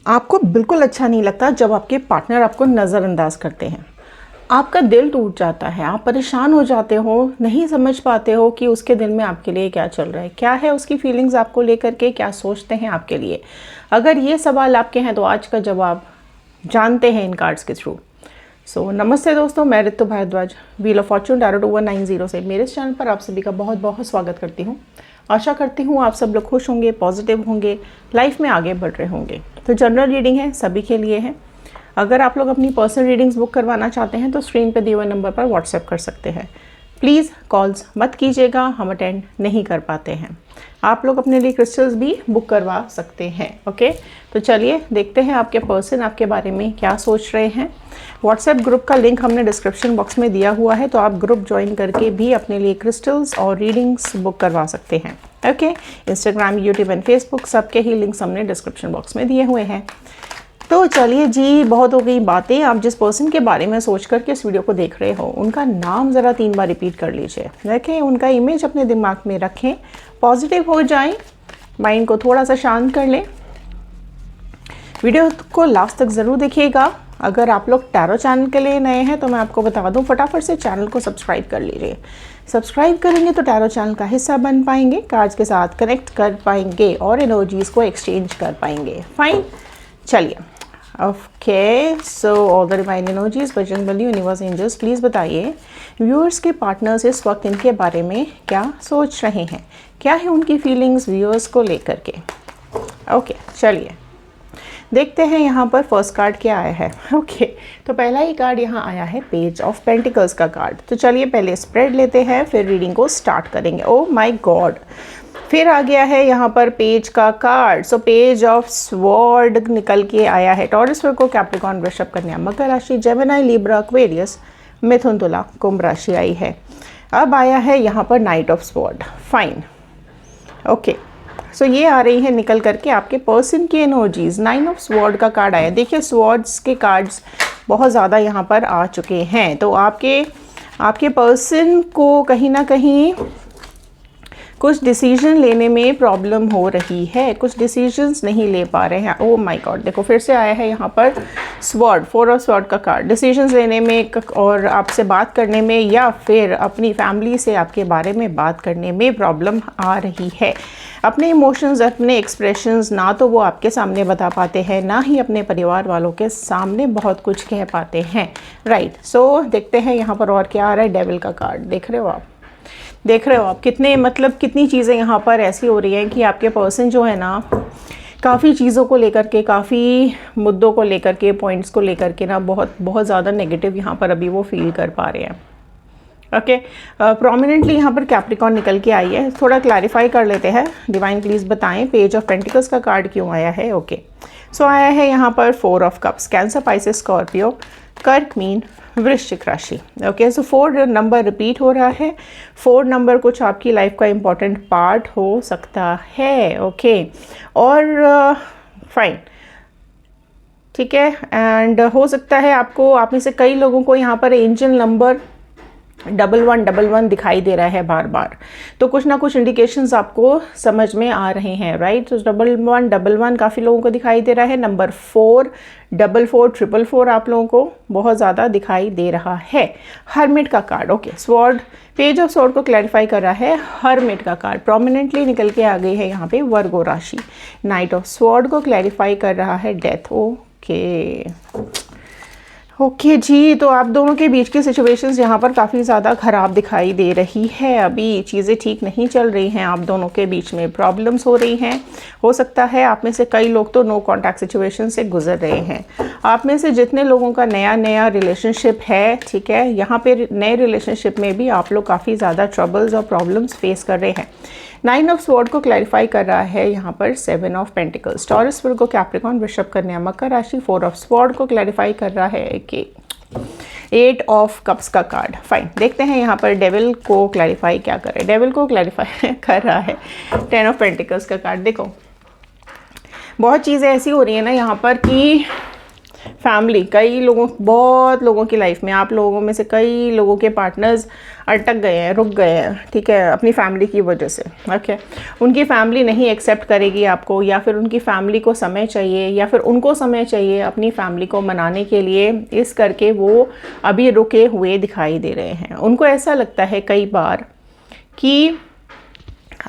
आपको बिल्कुल अच्छा नहीं लगता जब आपके पार्टनर आपको नज़रअंदाज करते हैं। आपका दिल टूट जाता है, आप परेशान हो जाते हो, नहीं समझ पाते हो कि उसके दिल में आपके लिए क्या चल रहा है, क्या है उसकी फीलिंग्स आपको लेकर के, क्या सोचते हैं आपके लिए। अगर ये सवाल आपके हैं तो आज का जवाब जानते हैं इन कार्ड्स के थ्रू। नमस्ते दोस्तों, मैं Ritu Bhardwaj wheel of fortune tarot 2190 से मेरे इस चैनल पर आप सभी का बहुत बहुत स्वागत करती हूँ। आशा करती हूँ आप सब लोग खुश होंगे, पॉजिटिव होंगे, लाइफ में आगे बढ़ रहे होंगे। तो जनरल रीडिंग है, सभी के लिए है। अगर आप लोग अपनी पर्सनल रीडिंग्स बुक करवाना चाहते हैं तो स्क्रीन पर दिए हुए नंबर पर व्हाट्सएप कर सकते हैं। प्लीज़ कॉल्स मत कीजिएगा, हम अटेंड नहीं कर पाते हैं। आप लोग अपने लिए क्रिस्टल्स भी बुक करवा सकते हैं। ओके, तो चलिए देखते हैं आपके पर्सन आपके बारे में क्या सोच रहे हैं। व्हाट्सएप ग्रुप का लिंक हमने डिस्क्रिप्शन बॉक्स में दिया हुआ है, तो आप ग्रुप ज्वाइन करके भी अपने लिए क्रिस्टल्स और रीडिंग्स बुक करवा सकते हैं। Okay, Instagram, YouTube and Facebook सबके ही लिंक्स हमने डिस्क्रिप्शन बॉक्स में दिए हुए हैं। तो चलिए जी, बहुत हो गई बातें। आप जिस पर्सन के बारे में सोच करके इस वीडियो को देख रहे हो उनका नाम ज़रा 3 बार रिपीट कर लीजिए। देखें, उनका इमेज अपने दिमाग में रखें, पॉजिटिव हो जाएं, माइंड को थोड़ा सा शांत कर लें। वीडियो को लास्ट तक ज़रूर देखिएगा। अगर आप लोग टैरो चैनल के लिए नए हैं तो मैं आपको बता दूं, फटाफट से चैनल को सब्सक्राइब कर लीजिए। सब्सक्राइब करेंगे तो टैरो चैनल का हिस्सा बन पाएंगे, कार्ड्स के साथ कनेक्ट कर पाएंगे और एनर्जीज़ को एक्सचेंज कर पाएंगे। फाइन, चलिए। Okay, so all the divine energies, Bajrang Bali, universe, angels, please बताइए व्यूअर्स के पार्टनर्स इस वक्त इनके बारे में क्या सोच रहे हैं, क्या है उनकी फीलिंग्स व्यूअर्स को लेकर के। ओके, चलिए देखते हैं यहाँ पर फर्स्ट कार्ड क्या आया है। ओके, तो पहला ही कार्ड यहाँ आया है पेज ऑफ पेंटिकल्स का कार्ड। तो चलिए पहले स्प्रेड लेते हैं, फिर रीडिंग को स्टार्ट करेंगे। ओह माय गॉड, फिर आ गया है यहाँ पर पेज का card. So page of sword निकल के आया है। टॉरस, वर्गो, कैप्रिकॉर्न, वृषभ, कन्या, मकर राशि, जेमिनी, लिब्रा, एक्वेरियस, मिथुन, तुला, कुंभ राशि आई है। अब आया है यहाँ पर knight of sword. Fine, okay, so ये आ रही है निकल करके आपके पर्सन की एनर्जीज। 9 ऑफ स्वॉर्ड का कार्ड आया। देखिए, स्वॉर्ड्स के कार्ड्स बहुत ज़्यादा यहाँ पर आ चुके हैं। तो आपके पर्सन को कहीं ना कहीं कुछ डिसीजन लेने में प्रॉब्लम हो रही है, कुछ डिसीजंस नहीं ले पा रहे हैं। ओह माय गॉड, देखो फिर से आया है यहाँ पर स्वॉर्ड, 4 ऑफ स्वॉर्ड का कार्ड। डिसीजंस लेने में और आपसे बात करने में या फिर अपनी फैमिली से आपके बारे में बात करने में प्रॉब्लम आ रही है। अपने इमोशंस, अपने एक्सप्रेशंस ना तो वो आपके सामने बता पाते हैं, ना ही अपने परिवार वालों के सामने बहुत कुछ कह पाते हैं। राइट, सो देखते हैं यहाँ पर और क्या आ रहा है। डेविल का कार्ड देख रहे हो आप कितनी चीज़ें यहाँ पर ऐसी हो रही हैं कि आपके पर्सन जो है ना, काफ़ी चीज़ों को लेकर के, काफ़ी मुद्दों को लेकर के, पॉइंट्स को लेकर के ना बहुत बहुत ज़्यादा नेगेटिव यहाँ पर अभी वो फील कर पा रहे हैं। ओके, प्रोमिनेंटली यहाँ पर कैप्रिकॉर्न निकल के आई है। थोड़ा क्लैरिफाई कर लेते हैं। डिवाइन प्लीज़ बताएं पेज ऑफ पेंटिकल्स का कार्ड क्यों आया है। ओके, सो आया है यहाँ पर 4 of cups, cancer, Pisces, Scorpio, कर्क, मीन, वृश्चिक राशि। ओके, सो 4 नंबर रिपीट हो रहा है। 4 नंबर कुछ आपकी लाइफ का इम्पॉर्टेंट पार्ट हो सकता है। ओके, और फाइन, ठीक है। एंड हो सकता है आपको, आप में से कई लोगों को यहाँ पर एंजल नंबर 1111 दिखाई दे रहा है बार बार। तो कुछ ना कुछ इंडिकेशंस आपको समझ में आ रहे हैं। राइट, तो 1111 काफ़ी लोगों को दिखाई दे रहा है। नंबर 4, 44, 444 आप लोगों को बहुत ज़्यादा दिखाई दे रहा है। हर्मिट का card, okay, sword, page of sword को क्लैरिफाई कर रहा है। हर्मिट का कार्ड प्रोमिनेंटली निकल के आ गई है यहाँ पे वर्गो राशि। नाइट ऑफ स्वॉर्ड को क्लैरिफाई कर रहा है डेथ। ओके जी, तो आप दोनों के बीच की सिचुएशंस यहाँ पर काफ़ी ज़्यादा ख़राब दिखाई दे रही है। अभी चीज़ें ठीक नहीं चल रही हैं, आप दोनों के बीच में प्रॉब्लम्स हो रही हैं। हो सकता है आप में से कई लोग तो नो कॉन्टैक्ट सिचुएशन से गुजर रहे हैं। आप में से जितने लोगों का नया रिलेशनशिप है, ठीक है, यहाँ पे नए रिलेशनशिप में भी आप लोग काफ़ी ज़्यादा ट्रबल्स और प्रॉब्लम्स फेस कर रहे हैं। 9 ऑफ स्वॉर्ड को क्लैरिफाई कर रहा है यहाँ पर 7 of pentacles, taurus, Virgo, Capricorn, वृषभ, कन्या, मकर राशि। 4 ऑफ स्वॉर्ड को क्लैरिफाई कर रहा है कि 8 ऑफ कप्स का कार्ड। फाइन, देखते हैं यहाँ पर डेविल को क्लैरिफाई क्या कर रहा है। डेविल को क्लैरिफाई कर रहा है 10 ऑफ पेंटिकल्स का कार्ड। देखो, बहुत चीज़ें ऐसी हो रही है ना यहाँ पर कि फैमिली, कई लोगों, बहुत लोगों की लाइफ में, आप लोगों में से कई लोगों के पार्टनर्स अटक गए हैं, रुक गए हैं, ठीक है, अपनी फैमिली की वजह से। ओके, उनकी फैमिली नहीं एक्सेप्ट करेगी आपको, या फिर उनकी फैमिली को समय चाहिए, या फिर उनको समय चाहिए अपनी फैमिली को मनाने के लिए, इस करके वो अभी रुके हुए दिखाई दे रहे हैं। उनको ऐसा लगता है कई बार कि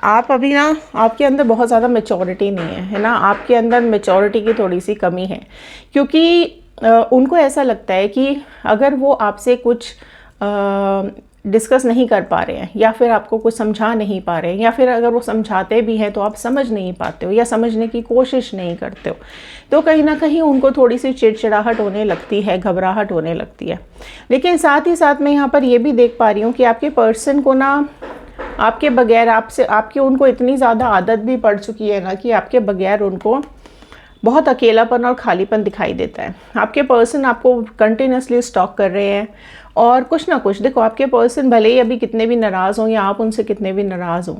आप अभी ना, आपके अंदर बहुत ज़्यादा मैच्योरिटी नहीं है ना, आपके अंदर मैच्योरिटी की थोड़ी सी कमी है, क्योंकि उनको ऐसा लगता है कि अगर वो आपसे कुछ डिस्कस नहीं कर पा रहे हैं, या फिर आपको कुछ समझा नहीं पा रहे हैं, या फिर अगर वो समझाते भी हैं तो आप समझ नहीं पाते हो या समझने की कोशिश नहीं करते हो, तो कहीं ना कहीं उनको थोड़ी सी चिड़चिड़ाहट होने लगती है, घबराहट होने लगती है। लेकिन साथ ही साथ मैं यहाँ पर ये भी देख पा रही हूँ कि आपके पर्सन को ना आपके बगैर, आपसे, आपकी उनको इतनी ज़्यादा आदत भी पड़ चुकी है ना कि आपके बगैर उनको बहुत अकेलापन और खालीपन दिखाई देता है। आपके पर्सन आपको कंटिन्यूसली स्टॉक कर रहे हैं, और कुछ ना कुछ, देखो आपके पर्सन भले ही अभी कितने भी नाराज़ हों या आप उनसे कितने भी नाराज़ हों,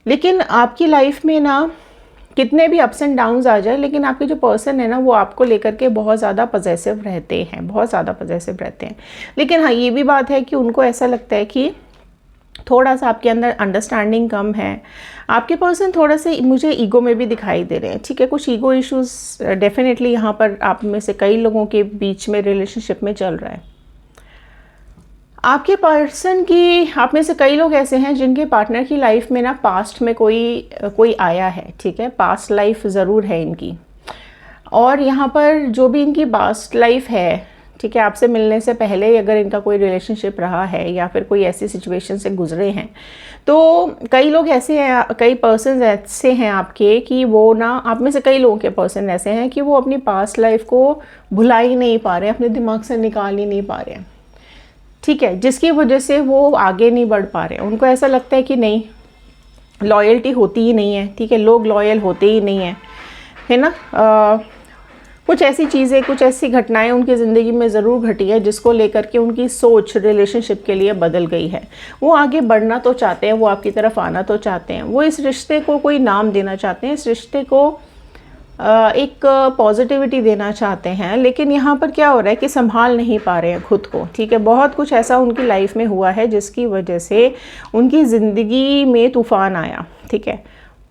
लेकिन आपकी लाइफ में ना कितने भी अप्स एंड डाउन्स आ जाए, लेकिन आपके जो पर्सन है ना वो आपको लेकर के बहुत ज़्यादा पॉजेसिव रहते हैं, बहुत ज़्यादा पॉजेसिव रहते हैं। लेकिन हाँ, ये भी बात है कि उनको ऐसा लगता है कि थोड़ा सा आपके अंदर अंडरस्टैंडिंग कम है। आपके पर्सन थोड़ा सा मुझे ईगो में भी दिखाई दे रहे हैं, ठीक है, कुछ ईगो इश्यूज डेफिनेटली यहाँ पर आप में से कई लोगों के बीच में रिलेशनशिप में चल रहा है। आपके पर्सन की, आप में से कई लोग ऐसे हैं जिनके पार्टनर की लाइफ में ना पास्ट में कोई आया है, ठीक है, पास्ट लाइफ ज़रूर है इनकी, और यहाँ पर जो भी इनकी पास्ट लाइफ है, ठीक है, आपसे मिलने से पहले अगर इनका कोई रिलेशनशिप रहा है या फिर कोई ऐसी सिचुएशन से गुजरे हैं, तो कई लोग ऐसे हैं, कई पर्सन ऐसे हैं आपके कि वो ना, आप में से कई लोगों के पर्सन ऐसे हैं कि वो अपनी पास्ट लाइफ को भुला ही नहीं पा रहे हैं, अपने दिमाग से निकाल ही नहीं पा रहे हैं, ठीक है, जिसकी वजह से वो आगे नहीं बढ़ पा रहे हैं। उनको ऐसा लगता है कि नहीं, लॉयल्टी होती ही नहीं है, ठीक है, लोग लॉयल होते ही नहीं हैं, है ना। कुछ ऐसी चीज़ें, कुछ ऐसी घटनाएं उनकी ज़िंदगी में ज़रूर घटी है जिसको लेकर के उनकी सोच रिलेशनशिप के लिए बदल गई है। वो आगे बढ़ना तो चाहते हैं, वो आपकी तरफ आना तो चाहते हैं, वो इस रिश्ते को कोई नाम देना चाहते हैं, इस रिश्ते को एक पॉजिटिविटी देना चाहते हैं, लेकिन यहाँ पर क्या हो रहा है कि संभाल नहीं पा रहे हैं खुद को, ठीक है। बहुत कुछ ऐसा उनकी लाइफ में हुआ है जिसकी वजह से उनकी ज़िंदगी में तूफ़ान आया, ठीक है,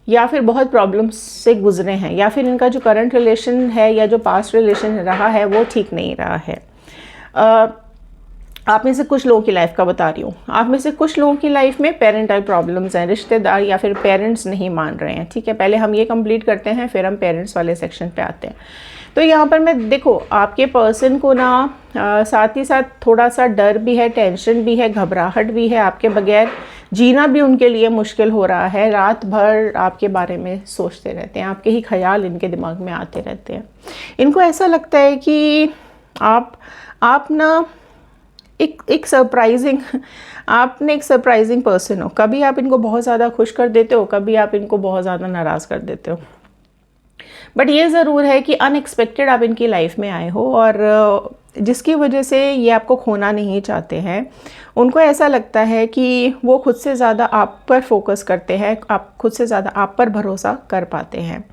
या फिर बहुत प्रॉब्लम्स से गुजरे हैं, या फिर इनका जो करंट रिलेशन है या जो पास्ट रिलेशन रहा है वो ठीक नहीं रहा है। आप में से कुछ लोगों की लाइफ का बता रही हूँ, आप में से कुछ लोगों की लाइफ में पेरेंटल प्रॉब्लम्स हैं, रिश्तेदार या फिर पेरेंट्स नहीं मान रहे हैं, ठीक है। पहले हम ये कंप्लीट करते हैं, फिर हम पेरेंट्स वाले सेक्शन पे आते हैं। तो यहाँ पर मैं, देखो आपके पर्सन को ना साथ ही साथ थोड़ा सा डर भी है, टेंशन भी है, घबराहट भी है, आपके बगैर जीना भी उनके लिए मुश्किल हो रहा है। रात भर आपके बारे में सोचते रहते हैं, आपके ही ख्याल इनके दिमाग में आते रहते हैं। इनको ऐसा लगता है कि आप ना एक सरप्राइजिंग, आपने एक सरप्राइजिंग पर्सन हो। कभी आप इनको बहुत ज़्यादा खुश कर देते हो, कभी आप इनको बहुत ज़्यादा नाराज़ कर देते हो, बट ये ज़रूर है कि अनएक्सपेक्टेड आप इनकी लाइफ में आए हो, और जिसकी वजह से ये आपको खोना नहीं चाहते हैं। उनको ऐसा लगता है कि वो खुद से ज़्यादा आप पर फोकस करते हैं, आप खुद से ज़्यादा आप पर भरोसा कर पाते हैं।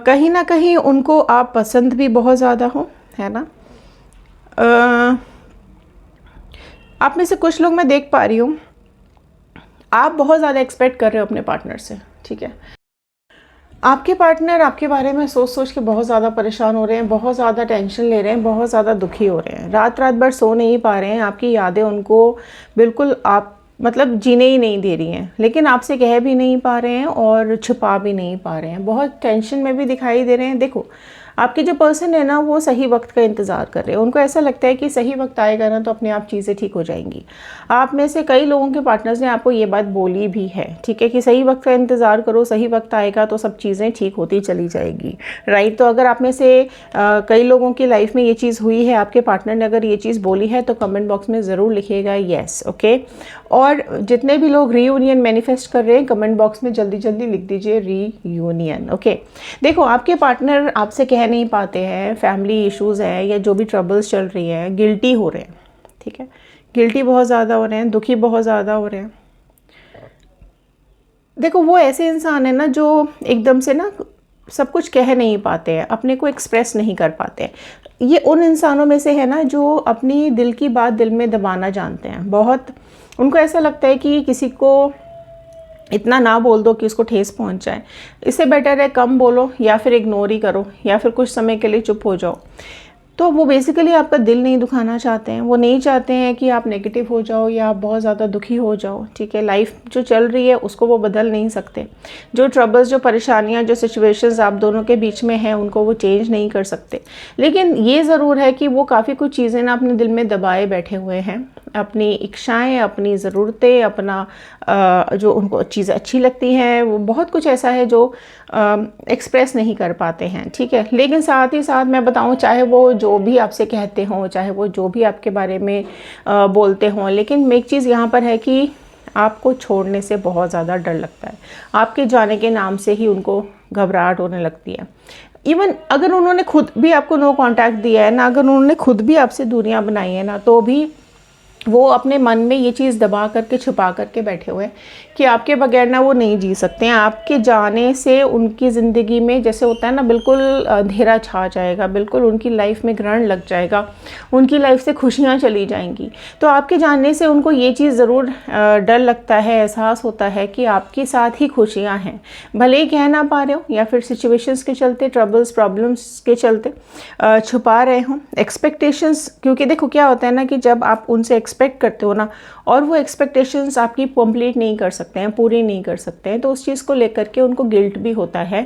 कहीं ना कहीं उनको आप पसंद भी बहुत ज़्यादा हो, है ना। आप में से कुछ लोग मैं देख पा रही हूँ, आप बहुत ज़्यादा एक्सपेक्ट कर रहे हो अपने पार्टनर से, ठीक है। आपके पार्टनर आपके बारे में सोच सोच के बहुत ज़्यादा परेशान हो रहे हैं, बहुत ज़्यादा टेंशन ले रहे हैं, बहुत ज़्यादा दुखी हो रहे हैं, रात रात भर सो नहीं पा रहे हैं। आपकी यादें उनको बिल्कुल आप मतलब जीने ही नहीं दे रही हैं, लेकिन आपसे कह भी नहीं पा रहे हैं और छुपा भी नहीं पा रहे हैं, बहुत टेंशन में भी दिखाई दे रहे हैं। देखो आपके जो पर्सन है ना, वो सही वक्त का इंतज़ार कर रहे हैं। उनको ऐसा लगता है कि सही वक्त आएगा ना तो अपने आप चीज़ें ठीक हो जाएंगी। आप में से कई लोगों के पार्टनर्स ने आपको ये बात बोली भी है, ठीक है, कि सही वक्त का इंतज़ार करो, सही वक्त आएगा तो सब चीज़ें ठीक होती चली जाएगी, राइट। तो अगर आप में से कई लोगों की लाइफ में ये चीज़ हुई है, आपके पार्टनर ने अगर ये चीज़ बोली है, तो कमेंट बॉक्स में ज़रूर लिखिएगा येस, ओके। और जितने भी लोग रीयूनियन मैनिफेस्ट कर रहे हैं, कमेंट बॉक्स में जल्दी जल्दी लिख दीजिए रीयूनियन, ओके। देखो आपके पार्टनर आपसे कह नहीं पाते हैं, फैमिली इश्यूज़ हैं या जो भी ट्रबल्स चल रही हैं, गिल्टी हो रहे हैं, ठीक है, गिल्टी बहुत ज़्यादा हो रहे हैं, दुखी बहुत ज़्यादा हो रहे हैं। देखो वो ऐसे इंसान है ना जो एकदम से ना सब कुछ कह नहीं पाते हैं, अपने को एक्सप्रेस नहीं कर पाते हैं। ये उन इंसानों में से है ना जो अपनी दिल की बात दिल में दबाना जानते हैं। बहुत उनको ऐसा लगता है कि किसी को इतना ना बोल दो कि उसको ठेस पहुंच जाए, इससे बेटर है कम बोलो या फिर इग्नोर ही करो या फिर कुछ समय के लिए चुप हो जाओ। तो वो बेसिकली आपका दिल नहीं दुखाना चाहते हैं, वो नहीं चाहते हैं कि आप नेगेटिव हो जाओ या आप बहुत ज़्यादा दुखी हो जाओ, ठीक है। लाइफ जो चल रही है उसको वो बदल नहीं सकते। जो ट्रबल्स, जो परेशानियां, जो सिचुएशंस आप दोनों के बीच में हैं उनको वो चेंज नहीं कर सकते। लेकिन ये ज़रूर है कि वो काफ़ी कुछ चीज़ें ना अपने दिल में दबाए बैठे हुए हैं, अपनी इच्छाएँ, अपनी ज़रूरतें, अपना जो उनको चीज़ें अच्छी लगती हैं, वो बहुत कुछ ऐसा है जो एक्सप्रेस नहीं कर पाते हैं, ठीक है। लेकिन साथ ही साथ मैं बताऊं, चाहे वो जो भी आपसे कहते हों, चाहे वो जो भी आपके बारे में बोलते हों, लेकिन एक चीज़ यहाँ पर है कि आपको छोड़ने से बहुत ज़्यादा डर लगता है। आपके जाने के नाम से ही उनको घबराहट होने लगती है। इवन अगर उन्होंने खुद भी आपको नो कांटेक्ट दिया है ना, अगर उन्होंने खुद भी आपसे दूरियां बनाई है ना, तो भी वो अपने मन में ये चीज़ दबा करके छुपा करके बैठे हुए हैं कि आपके बगैर ना वो नहीं जी सकते हैं। आपके जाने से उनकी ज़िंदगी में जैसे होता है ना, बिल्कुल अंधेरा छा जाएगा, बिल्कुल उनकी लाइफ में ग्रहण लग जाएगा, उनकी लाइफ से खुशियाँ चली जाएंगी। तो आपके जाने से उनको ये चीज़ ज़रूर डर लगता है, एहसास होता है कि आपके साथ ही खुशियाँ हैं, भले ही कह ना पा रहे हो या फिर सिचुएशंस के चलते, ट्रबल्स, प्रॉब्लम्स के चलते छुपा रहे हों। एक्सपेक्टेशंस, क्योंकि देखो क्या होता है ना कि जब आप उनसे एक्सपेक्ट करते हो ना और वो एक्सपेक्टेशंस आपकी कंप्लीट नहीं कर सकते हैं, पूरी नहीं कर सकते हैं, तो उस चीज़ को लेकर के उनको गिल्ट भी होता है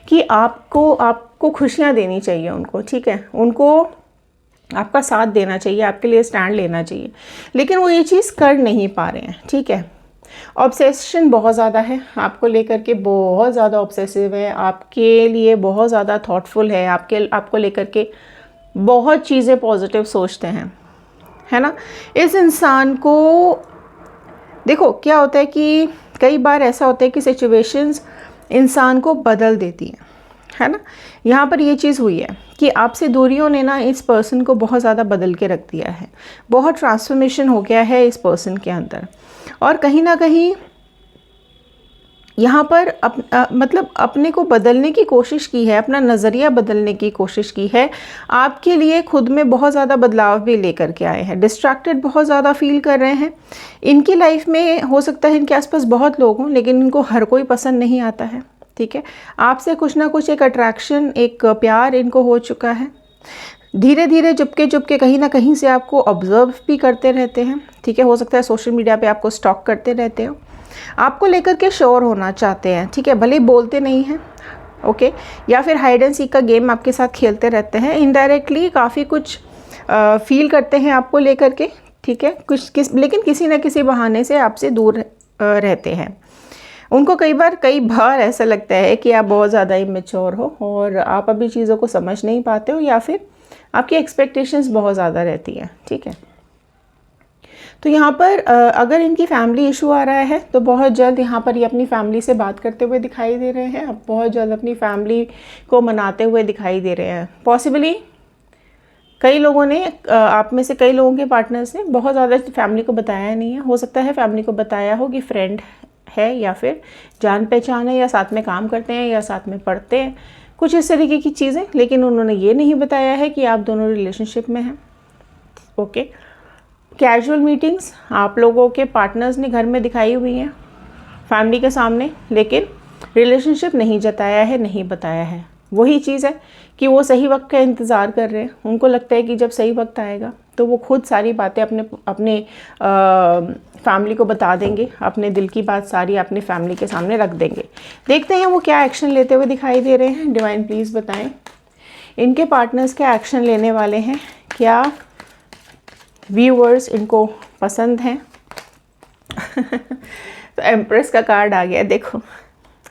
कि आपको खुशियाँ देनी चाहिए उनको, ठीक है। उनको आपका साथ देना चाहिए, आपके लिए स्टैंड लेना चाहिए, लेकिन वो ये चीज़ कर नहीं पा रहे हैं, ठीक है। ऑब्सेशन बहुत ज़्यादा है आपको लेकर के, बहुत ज़्यादा ऑब्सेसिव है, आपके लिए बहुत ज़्यादा थॉटफुल है, आपको लेकर के बहुत चीज़ें पॉजिटिव सोचते हैं, है ना। इस इंसान को देखो क्या होता है कि कई बार ऐसा होता है कि सिचुएशंस इंसान को बदल देती हैं, है ना। यहाँ पर ये चीज़ हुई है कि आपसे दूरियों ने ना इस पर्सन को बहुत ज़्यादा बदल के रख दिया है, बहुत ट्रांसफॉर्मेशन हो गया है इस पर्सन के अंदर। और कहीं ना कहीं यहाँ पर मतलब अपने को बदलने की कोशिश की है, अपना नज़रिया बदलने की कोशिश की है, आपके लिए खुद में बहुत ज़्यादा बदलाव भी लेकर के आए हैं। डिस्ट्रैक्टेड बहुत ज़्यादा फील कर रहे हैं। इनकी लाइफ में हो सकता है इनके आसपास बहुत लोग हों, लेकिन इनको हर कोई पसंद नहीं आता है, ठीक है। आपसे कुछ ना कुछ एक अट्रैक्शन, एक प्यार इनको हो चुका है। धीरे धीरे चुपके कहीं ना कहीं से आपको ऑब्जर्व भी करते रहते हैं, ठीक है। हो सकता है सोशल मीडिया पे आपको स्टॉक करते रहते हो, आपको लेकर के श्योर होना चाहते हैं, ठीक है। भले बोलते नहीं हैं, ओके, या फिर हाइड एंड सीक का गेम आपके साथ खेलते रहते हैं, इनडायरेक्टली काफ़ी कुछ फील करते हैं आपको लेकर के, ठीक है। लेकिन किसी न किसी बहाने से आपसे दूर रहते हैं। उनको कई बार ऐसा लगता है कि आप बहुत ज़्यादा इमेच्योर हो और आप अभी चीज़ों को समझ नहीं पाते हो, या फिर आपकी एक्सपेक्टेशंस बहुत ज़्यादा रहती हैं, ठीक है। तो यहाँ पर अगर इनकी फैमिली इशू आ रहा है तो बहुत जल्द यहाँ पर ये अपनी फैमिली से बात करते हुए दिखाई दे रहे हैं, अब बहुत जल्द अपनी फैमिली को मनाते हुए दिखाई दे रहे हैं। पॉसिबली कई लोगों ने, आप में से कई लोगों के पार्टनर्स ने बहुत ज़्यादा फैमिली को बताया नहीं है। हो सकता है फैमिली को बताया हो कि फ्रेंड है या फिर जान पहचान है या साथ में काम करते हैं या साथ में पढ़ते हैं, कुछ इस तरीके की चीज़ें, लेकिन उन्होंने ये नहीं बताया है कि आप दोनों रिलेशनशिप में हैं, ओके। कैजुअल मीटिंग्स आप लोगों के पार्टनर्स ने घर में दिखाई हुई हैं फैमिली के सामने, लेकिन रिलेशनशिप नहीं जताया है, नहीं बताया है। वही चीज़ है कि वो सही वक्त का इंतज़ार कर रहे हैं। उनको लगता है कि जब सही वक्त आएगा तो वो खुद सारी बातें अपने फैमिली को बता देंगे, अपने दिल की बात सारी अपने फैमिली के सामने रख देंगे। देखते हैं वो क्या एक्शन लेते हुए दिखाई दे रहे हैं। डिवाइन प्लीज़ बताएं इनके पार्टनर्स क्या एक्शन लेने वाले हैं, क्या व्यूअर्स इनको पसंद हैं। तो एम्प्रेस का कार्ड आ गया, देखो,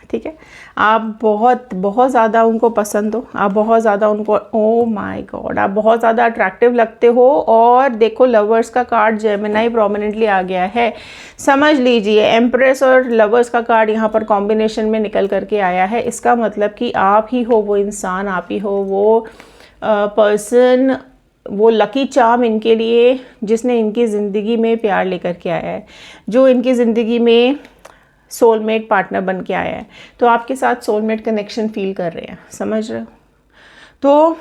ठीक है। आप बहुत ज़्यादा उनको पसंद हो, आप बहुत ज़्यादा उनको, ओ माय गॉड, आप बहुत ज़्यादा अट्रैक्टिव लगते हो। और देखो लवर्स का कार्ड जेमिनी प्रोमिनेंटली आ गया है। समझ लीजिए एम्प्रेस और लवर्स का कार्ड यहाँ पर कॉम्बिनेशन में निकल करके आया है। इसका मतलब कि आप ही हो वो इंसान, आप ही हो वो पर्सन, वो लकी चार्म इनके लिए जिसने इनकी ज़िंदगी में प्यार लेकर के आया है, जो इनकी ज़िंदगी में सोलमेट पार्टनर बन के आया है, तो आपके साथ सोलमेट कनेक्शन फील कर रहे हैं, समझ रहे हो। तो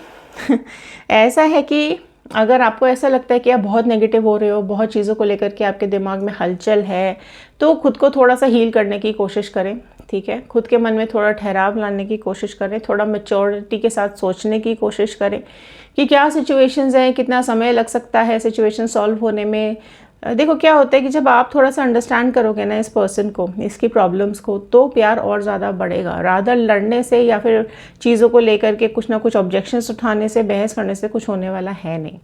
ऐसा है कि अगर आपको ऐसा लगता है कि आप बहुत नेगेटिव हो रहे हो, बहुत चीज़ों को लेकर के आपके दिमाग में हलचल है, तो खुद को थोड़ा सा हील करने की कोशिश करें, ठीक है। खुद के मन में थोड़ा ठहराव लाने की कोशिश करें, थोड़ा मैच्योरिटी के साथ सोचने की कोशिश करें कि क्या सिचुएशंस हैं, कितना समय लग सकता है सिचुएशन सॉल्व होने में। देखो क्या होता है कि जब आप थोड़ा सा अंडरस्टैंड करोगे ना इस पर्सन को, इसकी प्रॉब्लम्स को, तो प्यार और ज़्यादा बढ़ेगा। रादर लड़ने से या फिर चीज़ों को लेकर के कुछ ना कुछ ऑब्जेक्शंस उठाने से, बहस करने से कुछ होने वाला है नहीं,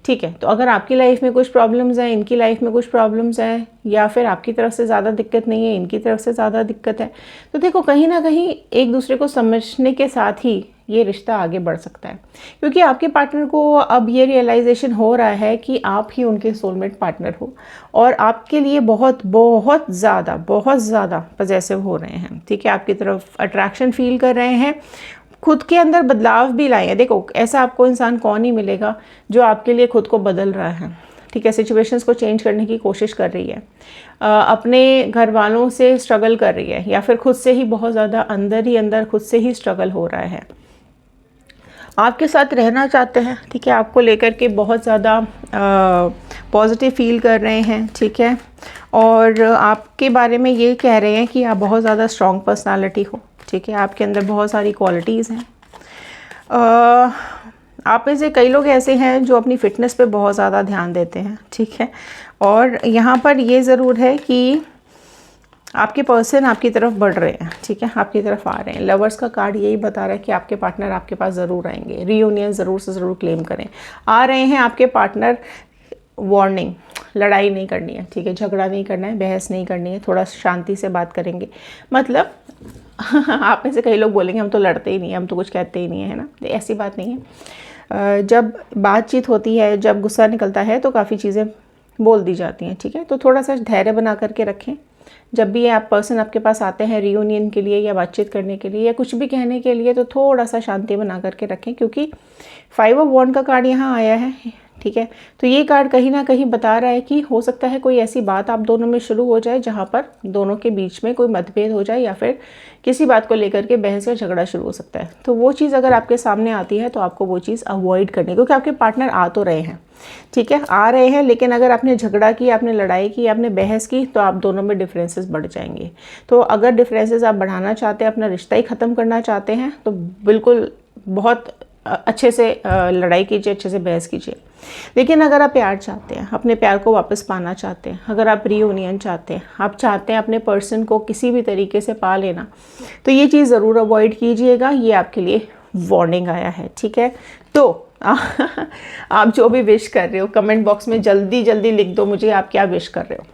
ठीक है। तो अगर आपकी लाइफ में कुछ प्रॉब्लम्स हैं, इनकी लाइफ में कुछ प्रॉब्लम्स हैं, या फिर आपकी तरफ से ज़्यादा दिक्कत नहीं है, इनकी तरफ से ज़्यादा दिक्कत है, तो देखो कहीं ना कहीं एक दूसरे को समझने के साथ ही ये रिश्ता आगे बढ़ सकता है। क्योंकि आपके पार्टनर को अब ये रियलाइजेशन हो रहा है कि आप ही उनके सोलमेट पार्टनर हो और आपके लिए बहुत बहुत ज़्यादा पॉजेसिव हो रहे हैं, ठीक है। आपकी तरफ अट्रैक्शन फील कर रहे हैं, खुद के अंदर बदलाव भी लाए हैं। देखो ऐसा आपको इंसान कौन ही मिलेगा जो आपके लिए खुद को बदल रहा है, ठीक है। सिचुएशंस को चेंज करने की कोशिश कर रही है, अपने घर वालों से स्ट्रगल कर रही है, या फिर खुद से ही बहुत ज़्यादा अंदर ही अंदर खुद से ही स्ट्रगल हो रहा है, आपके साथ रहना चाहते हैं, ठीक है। आपको लेकर के बहुत ज़्यादा पॉजिटिव फील कर रहे हैं, ठीक है। और आपके बारे में ये कह रहे हैं कि आप बहुत ज़्यादा स्ट्रॉन्ग पर्सनालिटी हो, ठीक है। आपके अंदर बहुत सारी क्वालिटीज़ हैं। आप में से कई लोग ऐसे हैं जो अपनी फ़िटनेस पे बहुत ज़्यादा ध्यान देते हैं, ठीक है। और यहाँ पर ये ज़रूर है कि आपके पर्सन आपकी तरफ बढ़ रहे हैं, ठीक है, आपकी तरफ आ रहे हैं। लवर्स का कार्ड यही बता रहा है कि आपके पार्टनर आपके पास ज़रूर आएंगे, रीयूनियन ज़रूर से ज़रूर क्लेम करें, आ रहे हैं आपके पार्टनर। वार्निंग, लड़ाई नहीं करनी है, ठीक है, झगड़ा नहीं करना है, बहस नहीं करनी है, थोड़ा शांति से बात करेंगे। मतलब आप में से कई लोग बोलेंगे हम तो लड़ते ही नहीं हैं, हम तो कुछ कहते ही नहीं है ना, ऐसी बात नहीं है। जब बातचीत होती है, जब गुस्सा निकलता है तो काफ़ी चीज़ें बोल दी जाती हैं, ठीक है। तो थोड़ा सा धैर्य बना करके रखें। जब भी आप पर्सन आपके पास आते हैं रियूनियन के लिए या बातचीत करने के लिए या कुछ भी कहने के लिए, तो थोड़ा सा शांति बना करके रखें, क्योंकि 5 ऑफ वॉन्ड का कार्ड यहाँ आया है, ठीक है। तो ये कार्ड कहीं ना कहीं बता रहा है कि हो सकता है कोई ऐसी बात आप दोनों में शुरू हो जाए जहाँ पर दोनों के बीच में कोई मतभेद हो जाए, या फिर किसी बात को लेकर के बहस या झगड़ा शुरू हो सकता है। तो वो चीज़ अगर आपके सामने आती है तो आपको वो चीज़ अवॉइड करनी है, क्योंकि आपके पार्टनर आ तो रहे हैं, ठीक है, आ रहे हैं, लेकिन अगर आपने झगड़ा की, आपने लड़ाई की, आपने बहस की, तो आप दोनों में डिफरेंसेस बढ़ जाएंगे। तो अगर डिफरेंसेस आप बढ़ाना चाहते हैं, अपना रिश्ता ही ख़त्म करना चाहते हैं, तो बिल्कुल बहुत अच्छे से लड़ाई कीजिए, अच्छे से बहस कीजिए। लेकिन अगर आप प्यार चाहते हैं, अपने प्यार को वापस पाना चाहते हैं, अगर आप रीयूनियन चाहते हैं, आप चाहते हैं अपने पर्सन को किसी भी तरीके से पा लेना, तो ये चीज़ ज़रूर अवॉइड कीजिएगा। ये आपके लिए वार्निंग आया है, ठीक है। तो आप जो भी विश कर रहे हो कमेंट बॉक्स में जल्दी जल्दी लिख दो मुझे आप क्या विश कर रहे हो।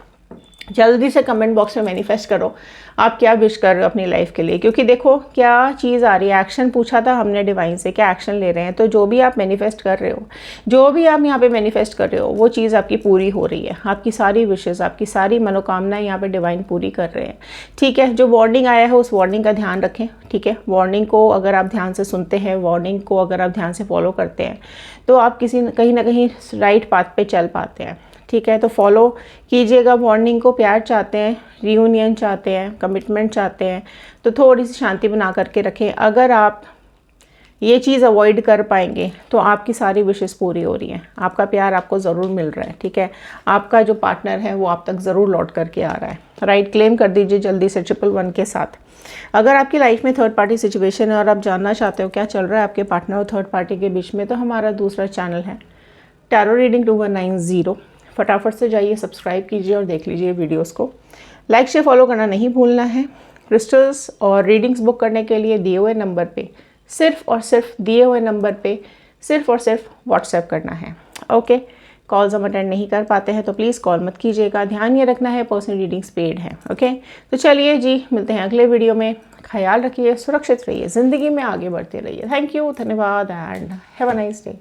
जल्दी से कमेंट बॉक्स में मैनिफेस्ट करो आप क्या विश कर रहे हो अपनी लाइफ के लिए, क्योंकि देखो क्या चीज़ आ रही है। एक्शन पूछा था हमने डिवाइन से, क्या एक्शन ले रहे हैं। तो जो भी आप मैनिफेस्ट कर रहे हो, जो भी आप यहाँ पे मैनिफेस्ट कर रहे हो, वो चीज़ आपकी पूरी हो रही है। आपकी सारी विशेज़, आपकी सारी मनोकामनाएं यहाँ पे डिवाइन पूरी कर रहे हैं, ठीक है। जो वार्निंग आया है उस वार्निंग का ध्यान रखें, ठीक है। वार्निंग को अगर आप ध्यान से सुनते हैं, वार्निंग को अगर आप ध्यान से फॉलो करते हैं, तो आप कहीं ना कहीं राइट पाथ पे चल पाते हैं, ठीक है। तो फॉलो कीजिएगा वार्निंग को। प्यार चाहते हैं, रियूनियन चाहते हैं, कमिटमेंट चाहते हैं, तो थोड़ी सी शांति बना करके रखें। अगर आप ये चीज़ अवॉइड कर पाएंगे तो आपकी सारी विशेस पूरी हो रही हैं, आपका प्यार आपको ज़रूर मिल रहा है, ठीक है। आपका जो पार्टनर है वो आप तक ज़रूर लौट करके आ रहा है, राइट। क्लेम कर दीजिए जल्दी से 111 के साथ। अगर आपकी लाइफ में थर्ड पार्टी सिचुएशन है और आप जानना चाहते हो क्या चल रहा है आपके पार्टनर और थर्ड पार्टी के बीच में, तो हमारा दूसरा चैनल है टैरो रीडिंग 2190। फटाफट से जाइए, सब्सक्राइब कीजिए और देख लीजिए वीडियोस को। लाइक शेयर फॉलो करना नहीं भूलना है। क्रिस्टल्स और रीडिंग्स बुक करने के लिए दिए हुए नंबर पे, सिर्फ और सिर्फ दिए हुए नंबर पे सिर्फ और सिर्फ व्हाट्सएप करना है, ओके। कॉल्स हम अटेंड नहीं कर पाते हैं तो प्लीज़ कॉल मत कीजिएगा। ध्यान ये रखना है पर्सनल रीडिंग्स पेड है, ओके। तो चलिए जी, मिलते हैं अगले वीडियो में। ख्याल रखिए, सुरक्षित रहिए, ज़िंदगी में आगे बढ़ते रहिए। थैंक यू, धन्यवाद and have a nice day.